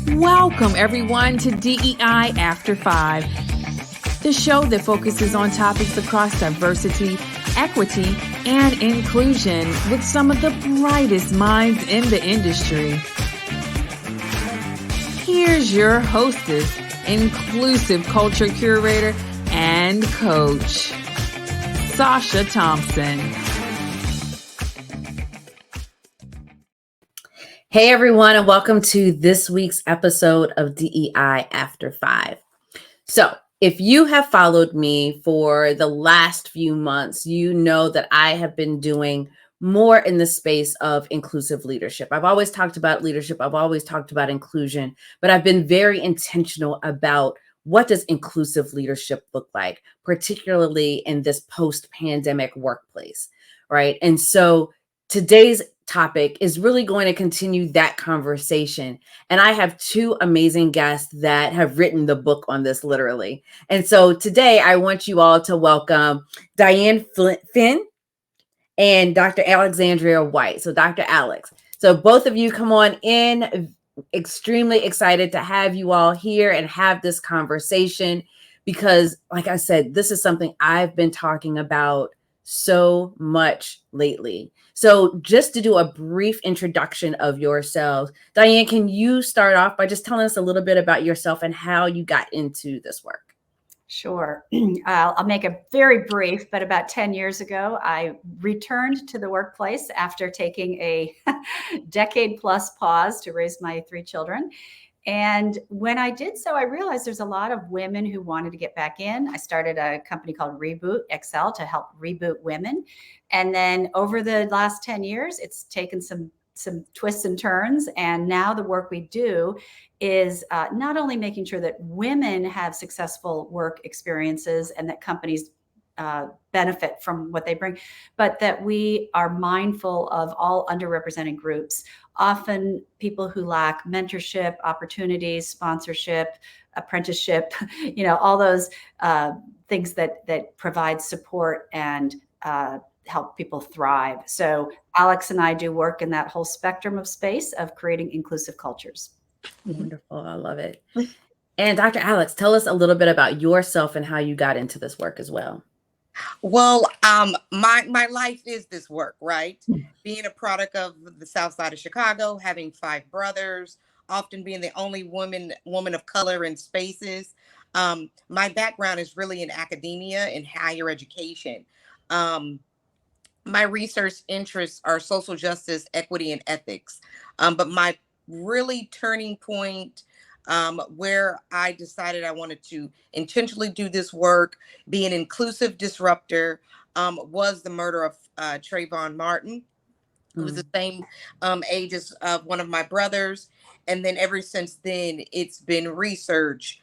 Welcome, everyone, to DEI After 5, the show that focuses on topics across diversity, equity, and inclusion with some of the brightest minds in the industry. Here's your hostess, inclusive culture curator and coach, Sacha Thompson. Hey everyone, and welcome to this week's episode of DEI After 5. So, if you have followed me for the last few months, you know that I have been doing more in the space of inclusive leadership. I've always talked about leadership. I've always talked about inclusion, but I've been very intentional about what does inclusive leadership look like, particularly in this post-pandemic workplace, right? And so today's topic is really going to continue that conversation. And I have two amazing guests that have written the book on this, literally. And so today I want you all to welcome Diane Flynn and Dr. Alexandria White. So Dr. Alex. So both of you come on in. Extremely excited to have you all here and have this conversation because, like I said, this is something I've been talking about so much lately. So just to do a brief introduction of yourselves, Diane, can you start off by just telling us a little bit about yourself and how you got into this work? Sure. I'll make it very brief, but about 10 years ago, I returned to the workplace after taking a decade plus pause to raise my 3 children. And when I did so, I realized there's a lot of women who wanted to get back in. I started a company called Reboot XL to help reboot women. And then over the last 10 years, it's taken some twists and turns. And now the work we do is not only making sure that women have successful work experiences and that companies benefit from what they bring, but that we are mindful of all underrepresented groups, often people who lack mentorship, opportunities, sponsorship, apprenticeship, all those things that provide support and help people thrive. So Alex and I do work in that whole spectrum of space of creating inclusive cultures. Wonderful. I love it. And Dr. Alex, tell us a little bit about yourself and how you got into this work as well. Well, my life is this work, right? Being a product of the South Side of Chicago, having 5 brothers, often being the only woman of color in spaces. My background is really in academia and higher education. My research interests are social justice, equity, and ethics. But my really turning point where I decided I wanted to intentionally do this work, be an inclusive disruptor, was the murder of Trayvon Martin, who was the same age as one of my brothers. And then ever since then, it's been research,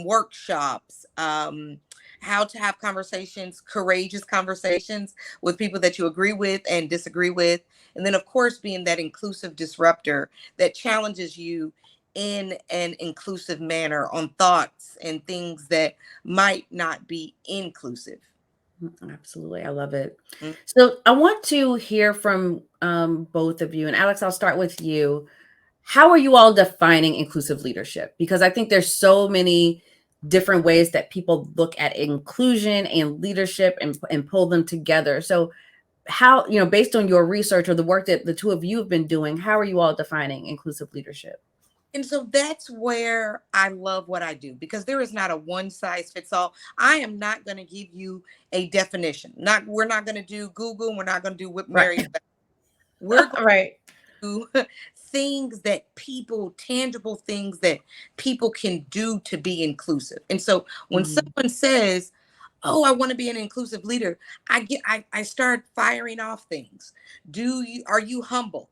workshops, how to have conversations, courageous conversations with people that you agree with and disagree with. And then, of course, being that inclusive disruptor that challenges you in an inclusive manner on thoughts and things that might not be inclusive. Absolutely. I love it. So I want to hear from both of you. And Alex, I'll start with you. How are you all defining inclusive leadership? Because I think there's so many different ways that people look at inclusion and leadership and pull them together. So how, based on your research or the work that the two of you have been doing, how are you all defining inclusive leadership? And so that's where I love what I do, because there is not a one size fits all. I am not going to give you a definition. We're not going to do Google. We're not going to do Whip Mary. Right. We're going right. to do things that tangible things that people can do to be inclusive. And so when someone says, "Oh, I want to be an inclusive leader," I start firing off things. Are you humble?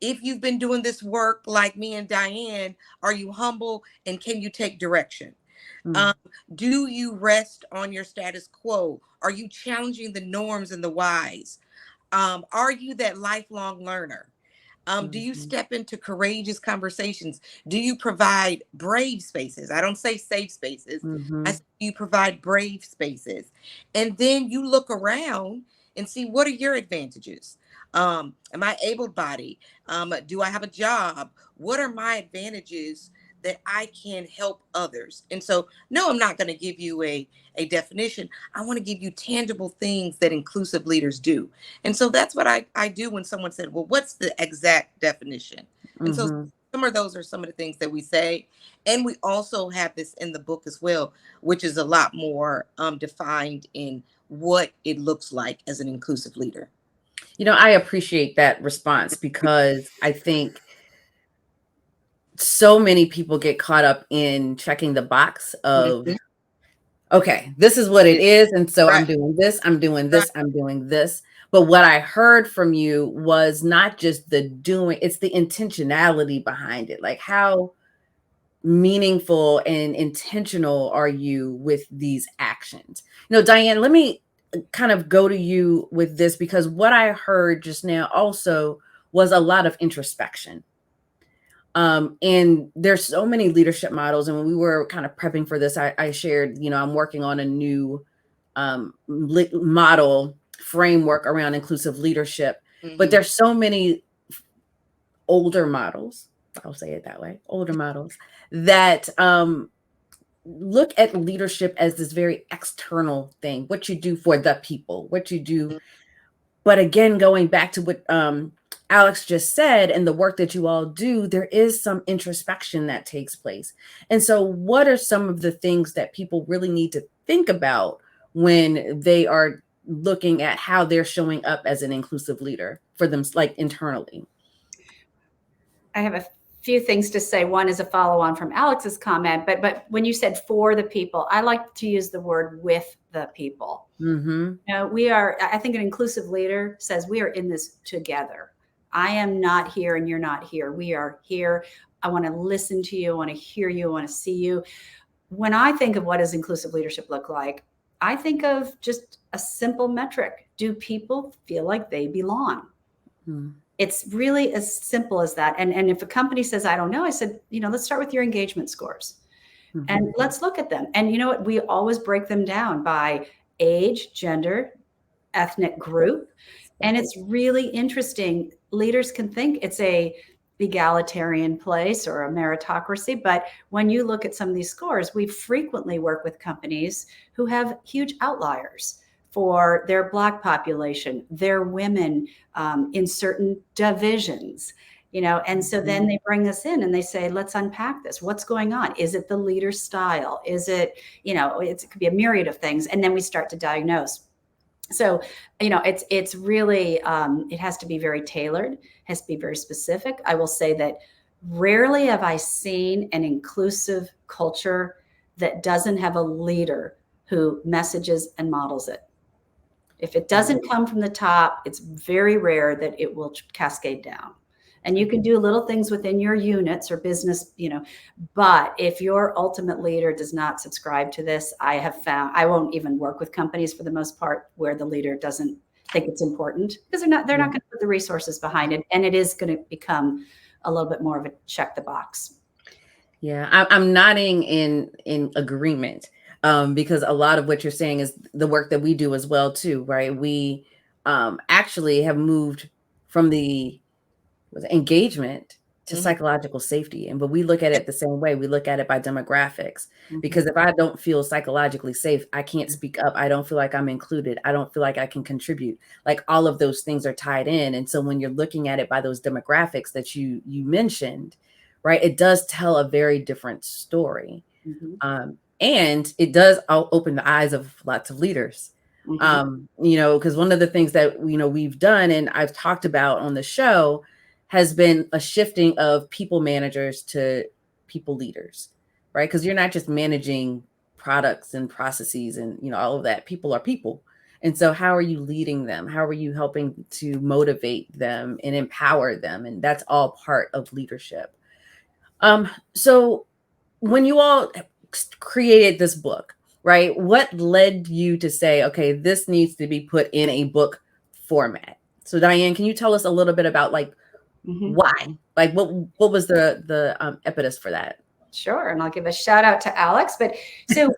If you've been doing this work like me and Diane, are you humble and can you take direction? Do you rest on your status quo? Are you challenging the norms and the whys? Are you that lifelong learner? Do you step into courageous conversations? Do you provide brave spaces? I don't say safe spaces. I say you provide brave spaces. And then you look around and see, what are your advantages? Am I able-bodied? Do I have a job? What are my advantages that I can help others? And so, no, I'm not going to give you a definition. I want to give you tangible things that inclusive leaders do. And so that's what I do when someone said, well, what's the exact definition? And so some of those are some of the things that we say. And we also have this in the book as well, which is a lot more defined in what it looks like as an inclusive leader. You know, I appreciate that response, because I think so many people get caught up in checking the box of, okay, this is what it is. And so I'm doing this, I'm doing this, I'm doing this. But what I heard from you was not just the doing, it's the intentionality behind it. Like, how meaningful and intentional are you with these actions? You know, Diane, let me kind of go to you with this, because what I heard just now also was a lot of introspection. And there's so many leadership models. And when we were kind of prepping for this, I shared, you know, I'm working on a new model framework around inclusive leadership, but there's so many older models, I'll say it that way, older models that look at leadership as this very external thing, what you do for the people, what you do. But again, going back to what Alex just said and the work that you all do, there is some introspection that takes place. And so what are some of the things that people really need to think about when they are looking at how they're showing up as an inclusive leader for them, like internally? I have a few things to say. One is a follow on from Alex's comment, but when you said for the people, I like to use the word with the people. You know, we are, I think an inclusive leader says we are in this together. I am not here and you're not here. We are here. I want to listen to you. I want to hear you. I want to see you. When I think of what does inclusive leadership look like, I think of just a simple metric. Do people feel like they belong? It's really as simple as that. And if a company says, I don't know, I said, you know, let's start with your engagement scores and let's look at them. And you know what? We always break them down by age, gender, ethnic group. And it's really interesting. Leaders can think it's a egalitarian place or a meritocracy. But when you look at some of these scores, we frequently work with companies who have huge outliers for their Black population, their women in certain divisions, you know, and so then they bring us in and they say, let's unpack this. What's going on? Is it the leader style? Is it, you know, it could be a myriad of things. And then we start to diagnose. So, you know, it's really, it has to be very tailored, has to be very specific. I will say that rarely have I seen an inclusive culture that doesn't have a leader who messages and models it. If it doesn't come from the top, it's very rare that it will cascade down. And you can do little things within your units or business, you know, but if your ultimate leader does not subscribe to this, I have found I won't even work with companies for the most part where the leader doesn't think it's important, because they're not going to put the resources behind it. And it is going to become a little bit more of a check the box. Yeah, I'm nodding in agreement. Because a lot of what you're saying is the work that we do as well too, right? We actually have moved from the engagement to psychological safety, but we look at it the same way. We look at it by demographics, because if I don't feel psychologically safe, I can't speak up. I don't feel like I'm included. I don't feel like I can contribute. Like, all of those things are tied in. And so when you're looking at it by those demographics that you mentioned, right, it does tell a very different story. And it does open the eyes of lots of leaders, you know, because one of the things that, you know, we've done and I've talked about on the show has been a shifting of people managers to people leaders, right? Because you're not just managing products and processes and, you know, all of that. People are people. And so how are you leading them? How are you helping to motivate them and empower them? And that's all part of leadership. So when you all created this book, right, what led you to say, okay, this needs to be put in a book format? So Diane, can you tell us a little bit about like why? Like what was the impetus for that? Sure. And I'll give a shout out to Alex. But so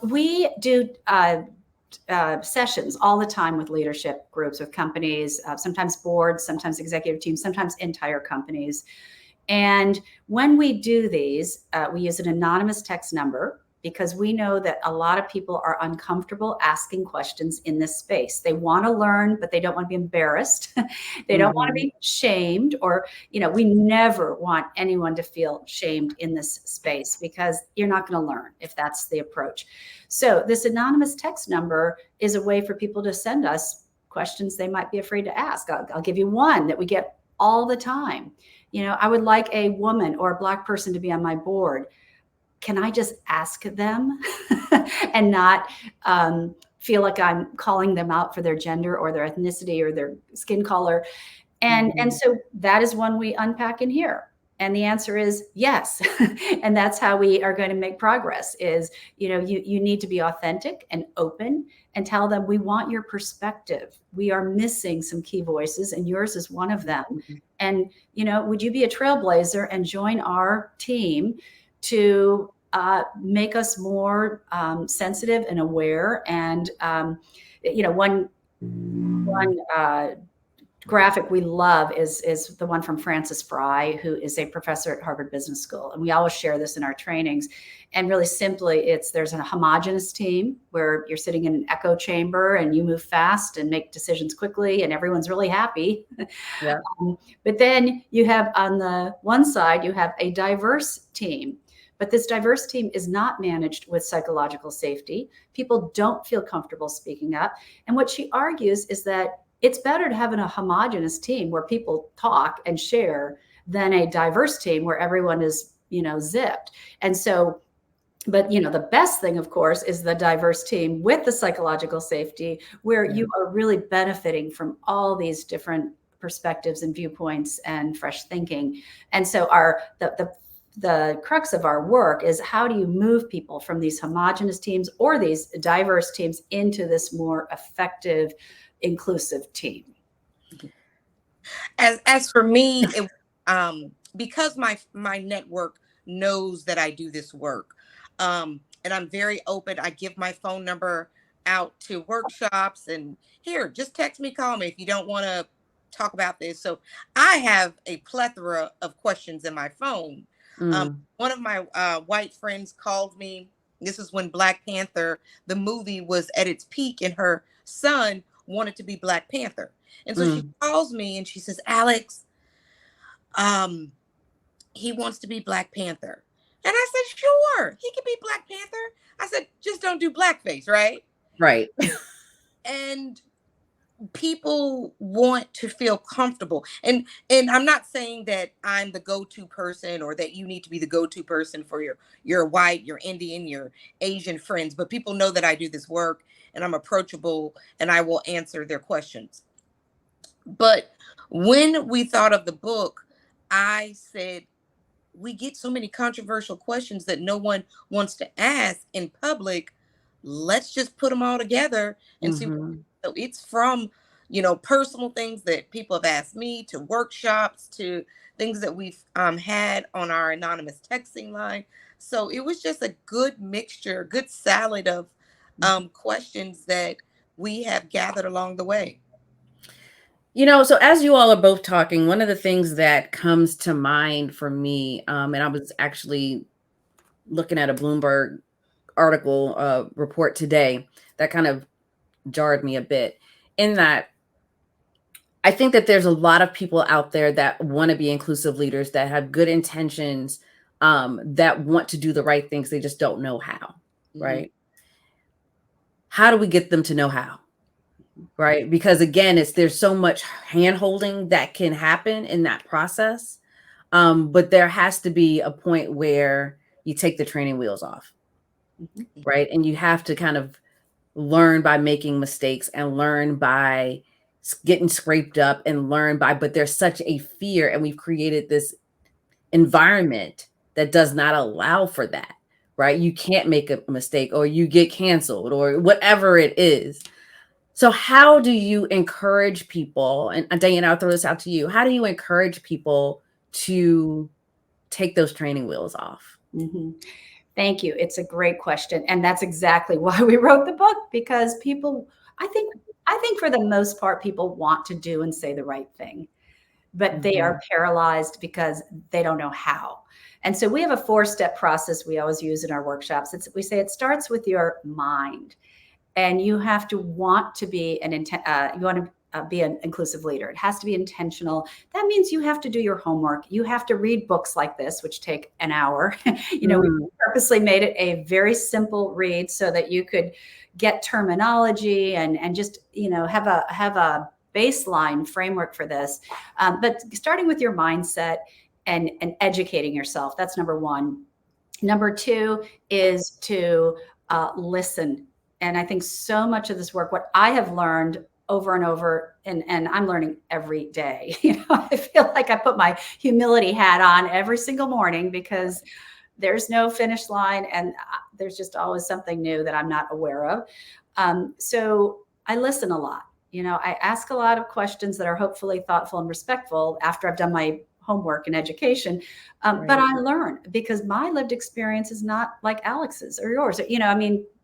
we do sessions all the time with leadership groups, with companies, sometimes boards, sometimes executive teams, sometimes entire companies. And when we do these, we use an anonymous text number because we know that a lot of people are uncomfortable asking questions in this space. They want to learn, but they don't want to be embarrassed. They don't want to be shamed, or, we never want anyone to feel shamed in this space because you're not going to learn if that's the approach. So this anonymous text number is a way for people to send us questions they might be afraid to ask. I'll give you one that we get all the time. I would like a woman or a Black person to be on my board. Can I just ask them and not feel like I'm calling them out for their gender or their ethnicity or their skin color? And so that is one we unpack in here. And the answer is yes. And that's how we are going to make progress is, you need to be authentic and open and tell them we want your perspective. We are missing some key voices and yours is one of them. And, would you be a trailblazer and join our team to make us more sensitive and aware? And, one graphic we love is the one from Frances Fry, who is a professor at Harvard Business School. And we always share this in our trainings. And really simply, there's a homogenous team where you're sitting in an echo chamber and you move fast and make decisions quickly and everyone's really happy. Yeah. But then you have on the one side, you have a diverse team. But this diverse team is not managed with psychological safety. People don't feel comfortable speaking up. And what she argues is that it's better to have a homogenous team where people talk and share than a diverse team where everyone is, zipped. And so, but, the best thing, of course, is the diverse team with the psychological safety where you are really benefiting from all these different perspectives and viewpoints and fresh thinking. And so the crux of our work is how do you move people from these homogenous teams or these diverse teams into this more effective, inclusive team? As for me, because my network knows that I do this work, and I'm very open. I give my phone number out to workshops and here, just text me, call me if you don't want to talk about this. So I have a plethora of questions in my phone. One of my white friends called me. This is when Black Panther, the movie, was at its peak, and her son wanted to be Black Panther. And so she calls me and she says, Alex, he wants to be Black Panther. And I said, sure, he can be Black Panther. I said, just don't do blackface, right? Right. And people want to feel comfortable. And I'm not saying that I'm the go-to person or that you need to be the go-to person for your white, your Indian, your Asian friends, but people know that I do this work and I'm approachable and I will answer their questions. But when we thought of the book, I said, we get so many controversial questions that no one wants to ask in public. Let's just put them all together and see. So it's from, personal things that people have asked me to workshops to things that we've had on our anonymous texting line. So it was just a good mixture, good salad of questions that we have gathered along the way. So as you all are both talking, one of the things that comes to mind for me, and I was actually looking at a Bloomberg article report today that kind of jarred me a bit, in that I think that there's a lot of people out there that want to be inclusive leaders, that have good intentions, that want to do the right things. They just don't know how, right? How do we get them to know how? Right? Because again, there's so much hand-holding that can happen in that process. But there has to be a point where you take the training wheels off, right? And you have to kind of learn by making mistakes and learn by getting scraped up and but there's such a fear, and we've created this environment that does not allow for that, right? You can't make a mistake or you get canceled or whatever it is. So how do you encourage people, and Diane, I'll throw this out to you. How do you encourage people to take those training wheels off? Thank you. It's a great question. And that's exactly why we wrote the book, because people, I think for the most part, people want to do and say the right thing, but they are paralyzed because they don't know how. And so we have a 4-step process we always use in our workshops. We say it starts with your mind, and you have to want to be be an inclusive leader. It has to be intentional. That means you have to do your homework. You have to read books like this, which take an hour. We purposely made it a very simple read so that you could get terminology and just, have a baseline framework for this. But starting with your mindset and educating yourself, that's number one. Number two is to listen. And I think so much of this work, what I have learned over and over, and I'm learning every day. I feel like I put my humility hat on every single morning, because there's no finish line, and there's just always something new that I'm not aware of. So I listen a lot. I ask a lot of questions that are hopefully thoughtful and respectful after I've done my homework and education. But I learn, because my lived experience is not like Alex's or yours.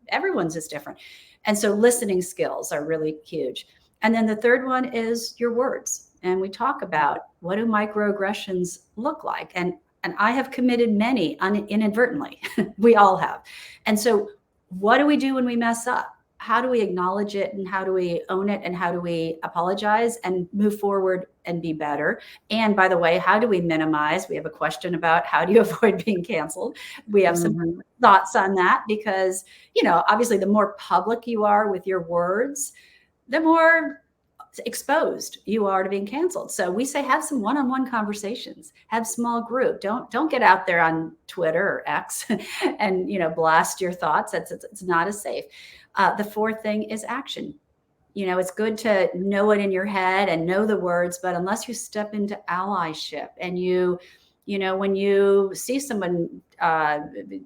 Everyone's is different. And so listening skills are really huge. And then the third one is your words. And we talk about, what do microaggressions look like? And I have committed many inadvertently. We all have. And so what do we do when we mess up? How do we acknowledge it, and how do we own it, and how do we apologize and move forward and be better? And by the way, how do we minimize? We have a question about how do you avoid being canceled? We have some thoughts on that, because, obviously the more public you are with your words, the more exposed you are to being canceled. So we say, have some one-on-one conversations, have small group. Don't get out there on Twitter or X and, blast your thoughts. It's not as safe. The fourth thing is action. It's good to know it in your head and know the words, but unless you step into allyship and when you see someone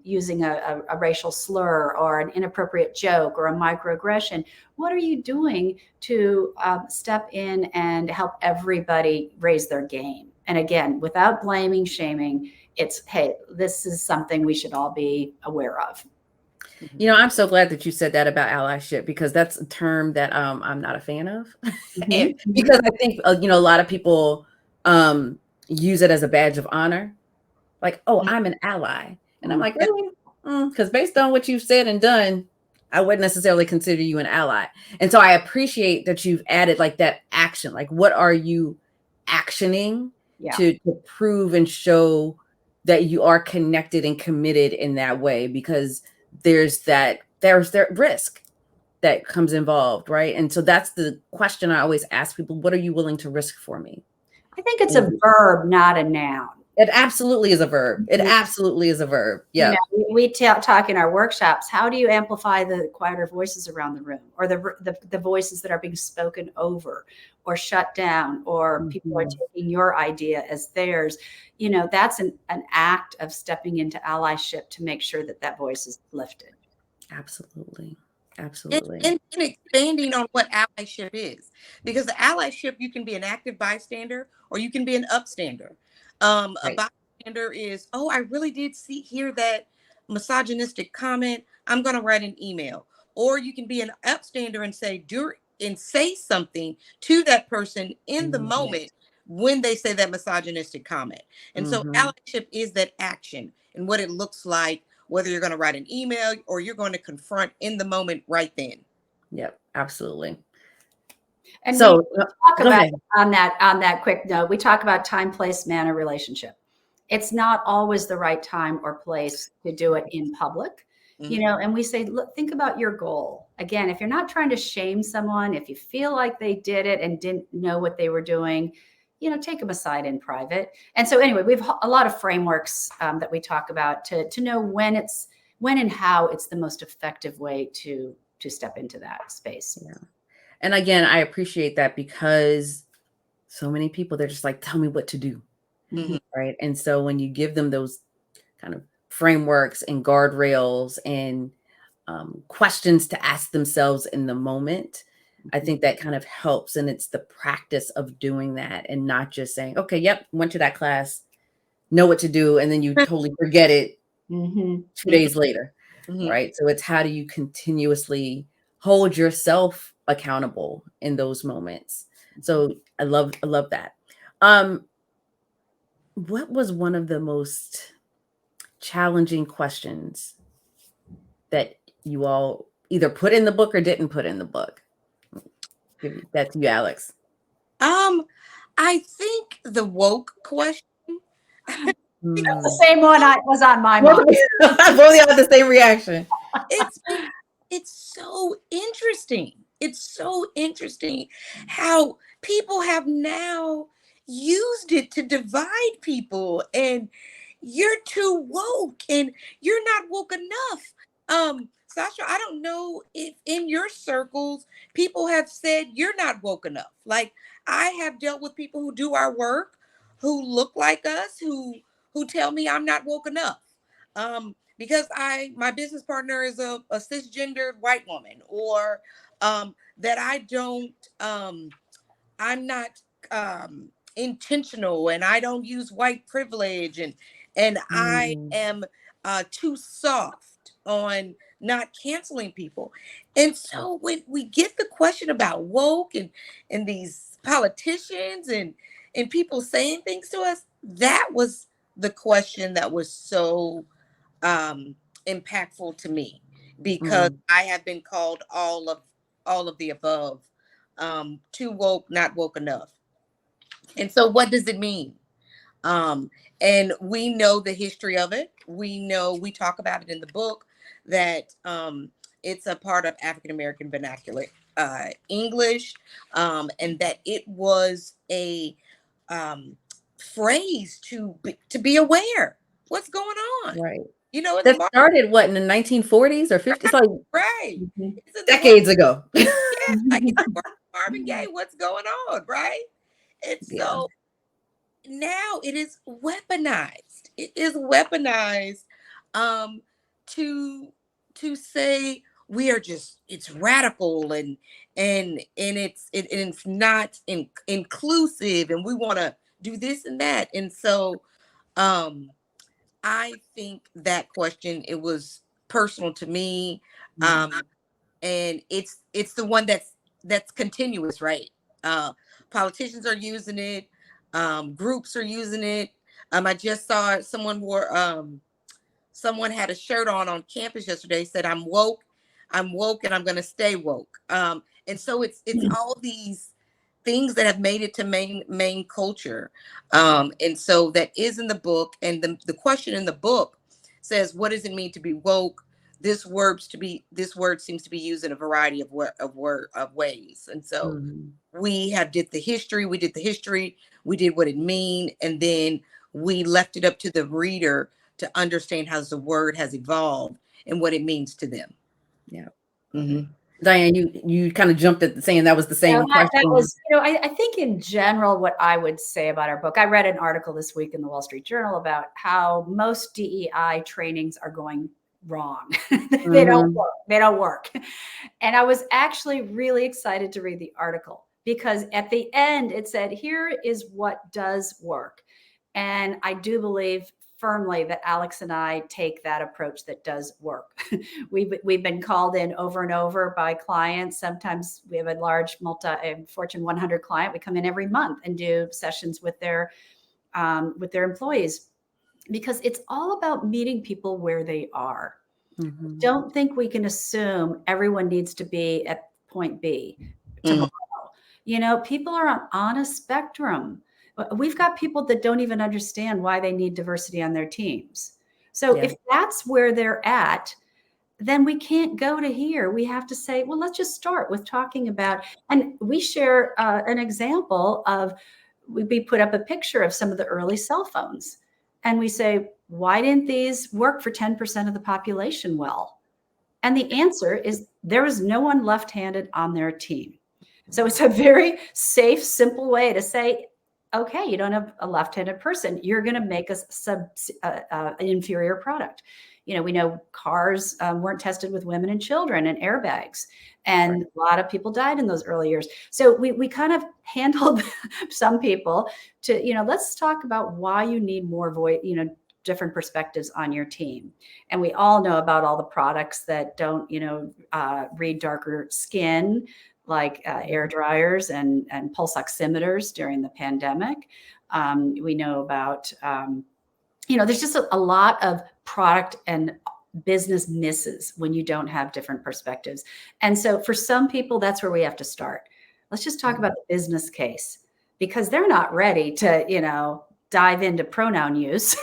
using a racial slur or an inappropriate joke or a microaggression, what are you doing to step in and help everybody raise their game? And again, without blaming, shaming, it's, hey, this is something we should all be aware of. I'm so glad that you said that about allyship, because that's a term that I'm not a fan of. And because I think, a lot of people use it as a badge of honor. Like, oh, I'm an ally. And I'm like, really? Because based on what you've said and done, I wouldn't necessarily consider you an ally. And so I appreciate that you've added like that action. Like, what are you actioning to prove and show that you are connected and committed in that way? Because there's that risk that comes involved, right? And so that's the question I always ask people: what are you willing to risk for me? I think it's a verb, not a noun. It absolutely is a verb. It absolutely is a verb. Yeah. We talk in our workshops. How do you amplify the quieter voices around the room, or the voices that are being spoken over or shut down, or people are taking your idea as theirs? That's an act of stepping into allyship to make sure that voice is lifted. Absolutely. And expanding on what allyship is, because the allyship, you can be an active bystander or you can be an upstander. A bystander is, oh, I really did hear that misogynistic comment, I'm going to write an email. Or you can be an upstander and say something to that person in the moment when they say that misogynistic comment. And so allyship is that action and what it looks like, whether you're going to write an email or you're going to confront in the moment right then. Yep, absolutely. And so we talk about on that quick note, we talk about time, place, manner, relationship. It's not always the right time or place to do it in public, and we say, look, think about your goal. Again, if you're not trying to shame someone, if you feel like they did it and didn't know what they were doing, take them aside in private. And so anyway, we have a lot of frameworks that we talk about to know when and how it's the most effective way to step into that space. Yeah. And again, I appreciate that, because so many people, they're just like, tell me what to do. Right. And so when you give them those kind of frameworks and guardrails and questions to ask themselves in the moment, I think that kind of helps. And it's the practice of doing that and not just saying, okay, yep, went to that class, know what to do. And then you totally forget it Mm-hmm. 2 days later, Mhm. right? So it's how do you continuously hold yourself accountable in those moments? So I love that. What was one of the most challenging questions that you all either put in the book or didn't put in the book? Give that to you, Alex. I think the woke question. That's the same one I was on my Both mind. of y'all had the same reaction. It's so interesting. It's so interesting how people have now used it to divide people, and you're too woke and you're not woke enough. Sasha, I don't know if in your circles people have said you're not woke enough. Like, I have dealt with people who do our work, who look like us, who tell me I'm not woke enough. Because my business partner is a cisgendered white woman, or that I don't I'm not intentional, and I don't use white privilege, and I am too soft on not canceling people. And so when we get the question about woke and these politicians and people saying things to us, that was the question that was so impactful to me, because I have been called all of the above, too woke, not woke enough. And so what does it mean? And we know the history of it. We talk about it in the book, that it's a part of African American vernacular English, and that it was a phrase to be aware what's going on. Right. You know, That started what, in the 1940s or 50s? It's like right. Mhm. decades ago. Yeah, like Marvin Gaye, what's going on, right? And Yeah. so now it is weaponized. It is weaponized to say we are just, it's radical, and it's not inclusive, and we want to do this and that. And so I think that question, it was personal to me. And it's the one that's continuous, right? Politicians are using it, groups are using it. I just saw someone had a shirt on campus yesterday, said I'm woke, and I'm gonna stay woke. And so it's all these things that have made it to main culture. And so that is in the book, and the question in the book says, what does it mean to be woke? This word seems to be used in a variety of ways. And so we did the history, we did what it mean, and then we left it up to the reader to understand how the word has evolved and what it means to them. Yeah. Mm-hmm. Diane, you kind of jumped at saying that was the same question. That was, I think in general, what I would say about our book, I read an article this week in the Wall Street Journal about how most DEI trainings are going wrong. They don't work. And I was actually really excited to read the article, because at the end it said, here is what does work. And I do believe firmly that Alex and I take that approach that does work. We've been called in over and over by clients. Sometimes we have a large Fortune 100 client. We come in every month and do sessions with their employees, because it's all about meeting people where they are. Don't think we can assume everyone needs to be at point B tomorrow. People are on a spectrum. We've got people that don't even understand why they need diversity on their teams. So if that's where they're at, then we can't go to here. We have to say, well, let's just start with talking about, and we share an example of, we put up a picture of some of the early cell phones. And we say, why didn't these work for 10% of the population well? And the answer is, there was no one left-handed on their team. So it's a very safe, simple way to say, okay, you don't have a left-handed person, you're going to make us an inferior product. We know cars weren't tested with women and children and airbags, and a lot of people died in those early years. So we kind of handled some people to, let's talk about why you need more voice, different perspectives on your team. And we all know about all the products that don't, read darker skin, like air dryers and pulse oximeters during the pandemic. We know about, there's just a lot of product and business misses when you don't have different perspectives. And so for some people, that's where we have to start. Let's just talk about the business case, because they're not ready to, dive into pronoun use.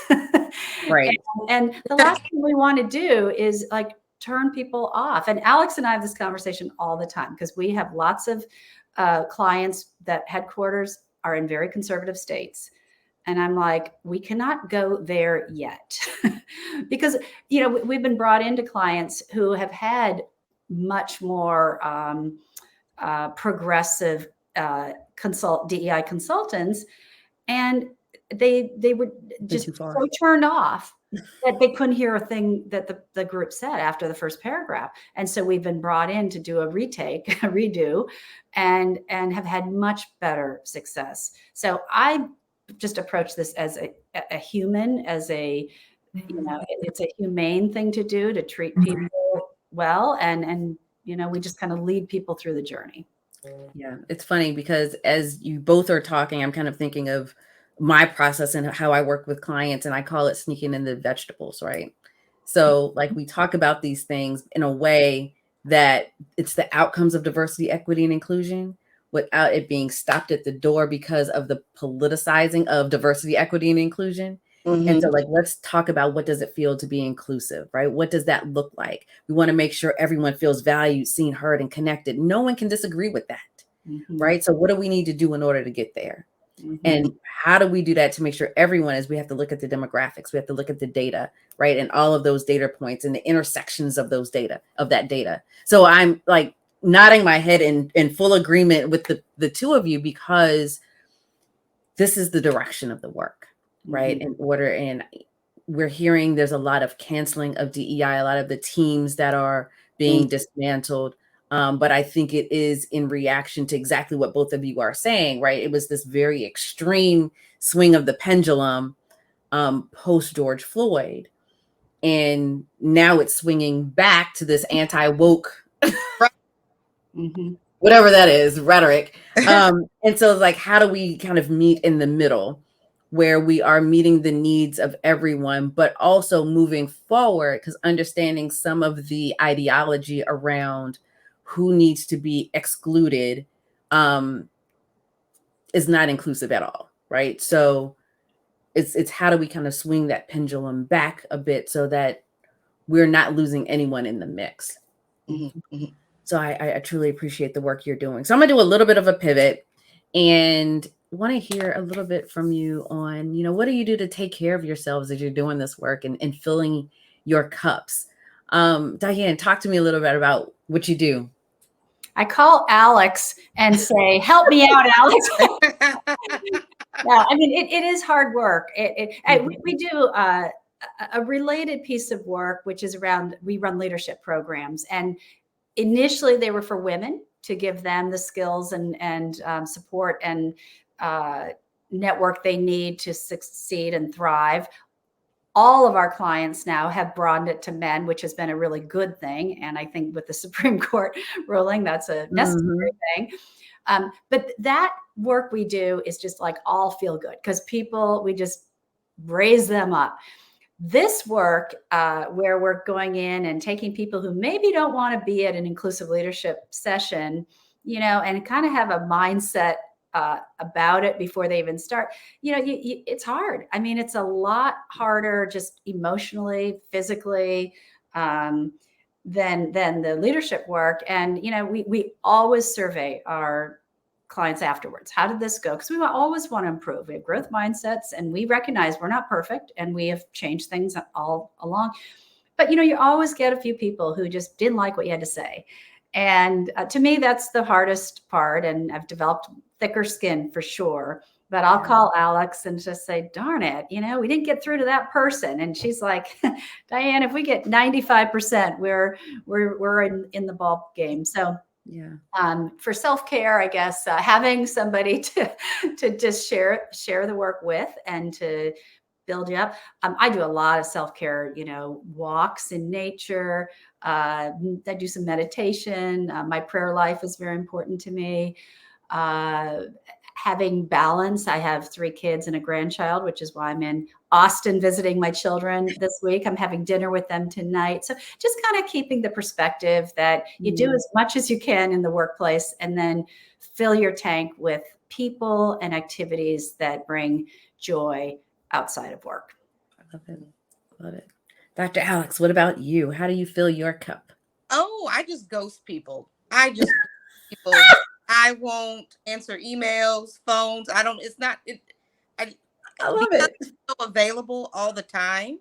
Right. And the last thing we want to do is like turn people off. And Alex and I have this conversation all the time, because we have lots of clients that headquarters are in very conservative states. And I'm like, we cannot go there yet because, we've been brought into clients who have had much more progressive DEI consultants, and they were just so turned off that they couldn't hear a thing that the group said after the first paragraph. And so we've been brought in to do a redo, and have had much better success. So I just approach this as a human, as it's a humane thing to do, to treat people well. And we just kind of lead people through the journey. Yeah, it's funny because as you both are talking, I'm kind of thinking of my process and how I work with clients, and I call it sneaking in the vegetables, right? So like we talk about these things in a way that it's the outcomes of diversity, equity, and inclusion without it being stopped at the door because of the politicizing of diversity, equity, and inclusion. Mm-hmm. And so like, let's talk about what does it feel to be inclusive, right? What does that look like? We want to make sure everyone feels valued, seen, heard, and connected. No one can disagree with that, right? So what do we need to do in order to get there? And how do we do that to make sure everyone we have to look at the demographics, we have to look at the data, right? And all of those data points and the intersections of that data. So I'm like nodding my head in full agreement with the two of you, because this is the direction of the work, right? In order, and we're hearing there's a lot of canceling of DEI, a lot of the teams that are being dismantled. But I think it is in reaction to exactly what both of you are saying, right? It was this very extreme swing of the pendulum post George Floyd. And now it's swinging back to this anti-woke, whatever that is, rhetoric. And so it's like, how do we kind of meet in the middle where we are meeting the needs of everyone, but also moving forward, because understanding some of the ideology around who needs to be excluded is not inclusive at all, right? So it's how do we kind of swing that pendulum back a bit so that we're not losing anyone in the mix. So I truly appreciate the work you're doing. So I'm gonna do a little bit of a pivot and want to hear a little bit from you on, what do you do to take care of yourselves as you're doing this work and filling your cups? Diane, talk to me a little bit about what you do. I call Alex and say, help me out, Alex. No, I mean, it is hard work. We do a related piece of work, which is we run leadership programs. And initially they were for women to give them the skills and support and network they need to succeed and thrive. All of our clients now have broadened it to men, which has been a really good thing. And I think with the Supreme Court ruling, that's a necessary thing. But that work we do is just like all feel good, because we just raise them up. This work where we're going in and taking people who maybe don't want to be at an inclusive leadership session, and kind of have a mindset about it before they even start, it's hard. I mean, it's a lot harder just emotionally, physically, than the leadership work. And, we always survey our clients afterwards. How did this go? Because we always want to improve. We have growth mindsets, and we recognize we're not perfect, and we have changed things all along. But, you always get a few people who just didn't like what you had to say. And to me, that's the hardest part. And I've developed thicker skin for sure. But I'll call Alex and just say, darn it, we didn't get through to that person. And she's like, Diane, if we get 95%, we're in the ball game. So for self-care, I guess, having somebody to just share the work with and to build you up. I do a lot of self-care, walks in nature. I do some meditation. My prayer life is very important to me. Having balance. I have 3 kids and a grandchild, which is why I'm in Austin visiting my children this week. I'm having dinner with them tonight. So just kind of keeping the perspective that you do as much as you can in the workplace, and then fill your tank with people and activities that bring joy outside of work. I love it. Love it. Dr. Alex, what about you? How do you fill your cup? Oh, I just ghost people. I won't answer emails, phones. I love it. It's so available all the time.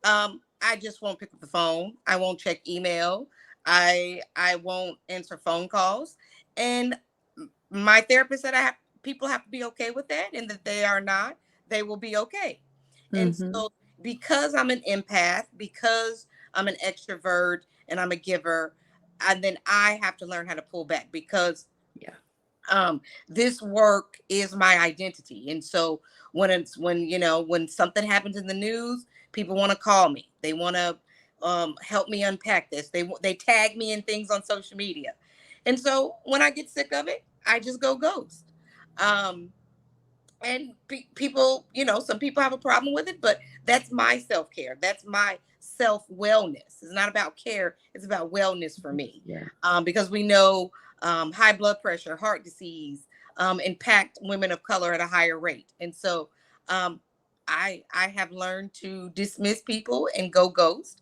I just won't pick up the phone. I won't check email. I won't answer phone calls. And my therapist said people have to be okay with that, and that they are not, they will be okay. And so because I'm an empath, because I'm an extrovert and I'm a giver, and then I have to learn how to pull back, because this work is my identity. And so when something happens in the news, people want to call me. They want to help me unpack this. They tag me in things on social media. And so when I get sick of it, I just go ghost. And people, some people have a problem with it, but that's my self-care. That's my self-wellness. It's not about care. It's about wellness for me. Yeah. Because we know high blood pressure, heart disease impact women of color at a higher rate. And so I have learned to dismiss people and go ghost.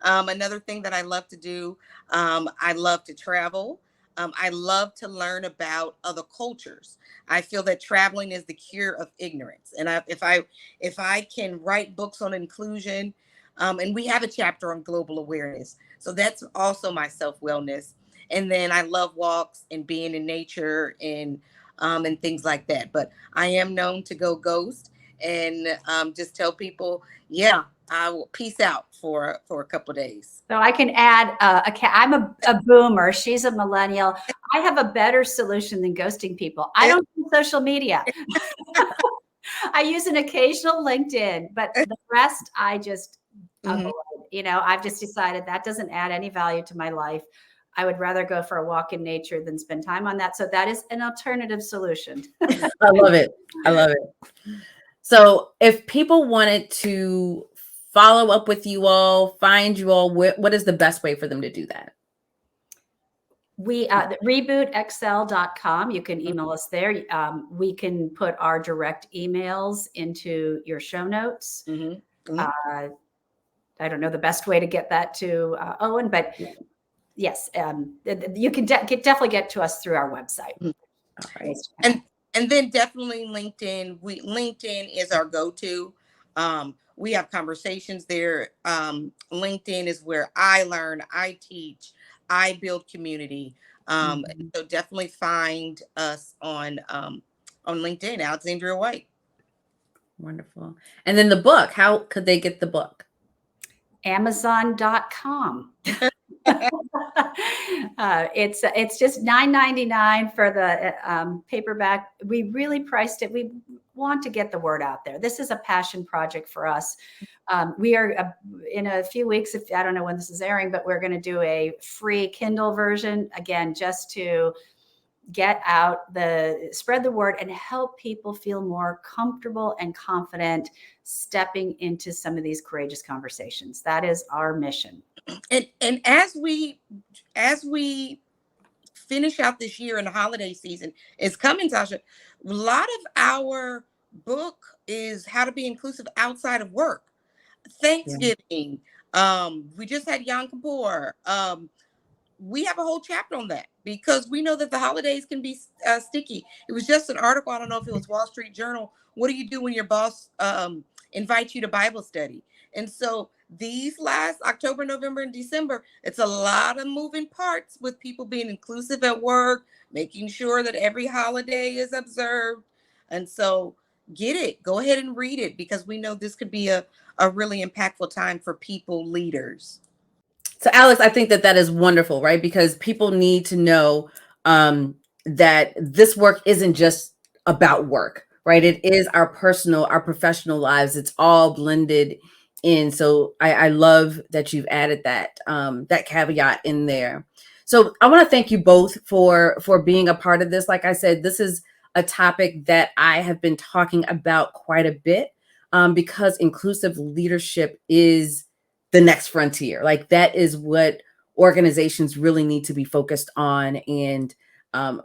Another thing that I love to do, I love to travel. I love to learn about other cultures. I feel that traveling is the cure of ignorance. And if I can write books on inclusion, and we have a chapter on global awareness, so that's also my self-wellness. And then I love walks and being in nature and things like that. But I am known to go ghost and just tell people, I will peace out for a couple of days. So I can add, I'm a boomer. She's a millennial. I have a better solution than ghosting people. I don't do social media. I use an occasional LinkedIn, but the rest I just avoid. I've just decided that doesn't add any value to my life. I would rather go for a walk in nature than spend time on that. So that is an alternative solution. I love it. I love it. So if people wanted to follow up with you all, find you all, what is the best way for them to do that? We rebootxl.com. You can email us there. We can put our direct emails into your show notes. I don't know the best way to get that to Owen, but yes, you can definitely get to us through our website. All right. And then definitely LinkedIn. LinkedIn is our go-to. We have conversations there. LinkedIn is where I learn, I teach, I build community. So definitely find us on LinkedIn, Alexandria White. Wonderful. And then the book, how could they get the book? Amazon.com. It's just $9.99 for the paperback. We really priced it. We want to get the word out there. This is a passion project for us. We are in a few weeks, I don't know when this is airing, but we're going to do a free Kindle version, again, just to get out spread the word and help people feel more comfortable and confident stepping into some of these courageous conversations. That is our mission. And as we finish out this year and the holiday season is coming, Sacha, a lot of our book is how to be inclusive outside of work. Thanksgiving. We just had Yom Kippur. We have a whole chapter on that because we know that the holidays can be sticky. It was just an article. I don't know if it was Wall Street Journal. What do you do when your boss invites you to Bible study? And so these last October, November, and December, it's a lot of moving parts with people being inclusive at work, making sure that every holiday is observed. And so get it. Go ahead and read it because we know this could be a really impactful time for people, leaders. So Alex, I think that is wonderful, right? Because people need to know that this work isn't just about work, right? It is our personal, our professional lives. It's all blended in. So I love that you've added that that caveat in there. So I want to thank you both for being a part of this. Like I said, this is a topic that I have been talking about quite a bit because inclusive leadership is the next frontier. Like that is what organizations really need to be focused on, and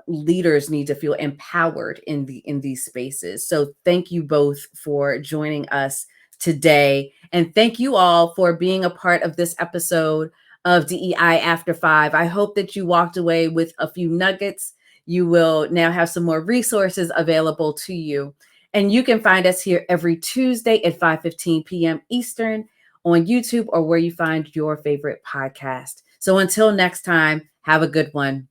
leaders need to feel empowered in these spaces. So thank you both for joining us today, and thank you all for being a part of this episode of DEI After 5. I hope that you walked away with a few nuggets. You will now have some more resources available to you. And you can find us here every Tuesday at 5:15 p.m. Eastern on YouTube or where you find your favorite podcast. So until next time, have a good one.